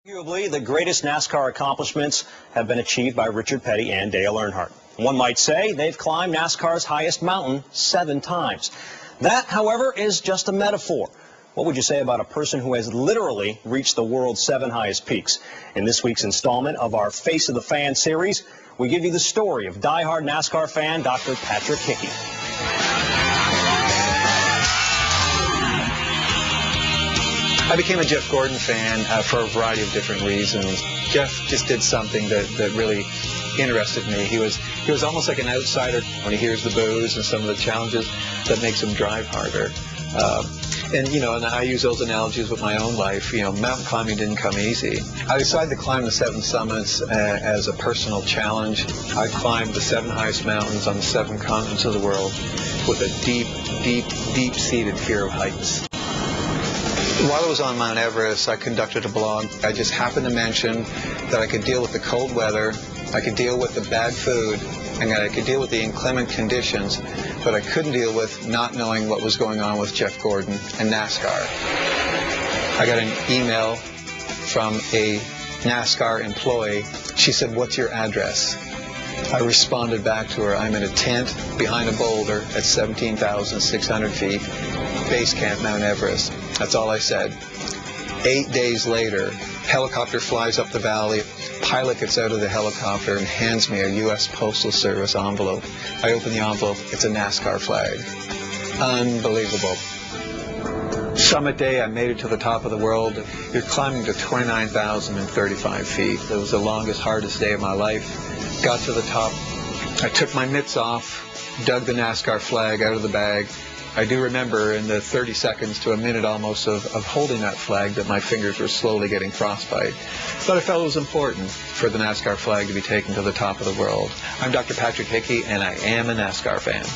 Arguably, the greatest NASCAR accomplishments have been achieved by Richard Petty and Dale Earnhardt. One might say they've climbed NASCAR's highest mountain 7 times. That, however, is just a metaphor. What would you say about a person who has literally reached the world's 7 highest peaks? In this week's installment of our Face of the Fan series, we give you the story of diehard NASCAR fan Dr. Patrick Hickey. I became a Jeff Gordon fan for a variety of different reasons. Jeff just did something that really interested me. He was almost like an outsider when he hears the boos and some of the challenges that makes him drive harder. And I use those analogies with my own life. Mountain climbing didn't come easy. I decided to climb the 7 summits as a personal challenge. I climbed the 7 highest mountains on the 7 continents of the world with a deep, deep, deep-seated fear of heights. While I was on Mount Everest, I conducted a blog. I just happened to mention that I could deal with the cold weather, I could deal with the bad food, and that I could deal with the inclement conditions, but I couldn't deal with not knowing what was going on with Jeff Gordon and NASCAR. I got an email from a NASCAR employee. She said, "What's your address?" I responded back to her, "I'm in a tent behind a boulder at 17,600 feet, base camp Mount Everest." That's all I said. 8 days later, helicopter flies up the valley. Pilot gets out of the helicopter and hands me a U.S. Postal Service envelope. I open the envelope. It's a NASCAR flag. Unbelievable. Summit day, I made it to the top of the world. You're climbing to 29,035 feet. It was the longest, hardest day of my life. Got to the top. I took my mitts off, dug the NASCAR flag out of the bag. I do remember in the 30 seconds to a minute almost of holding that flag that my fingers were slowly getting frostbite. But I felt it was important for the NASCAR flag to be taken to the top of the world. I'm Dr. Patrick Hickey, and I am a NASCAR fan.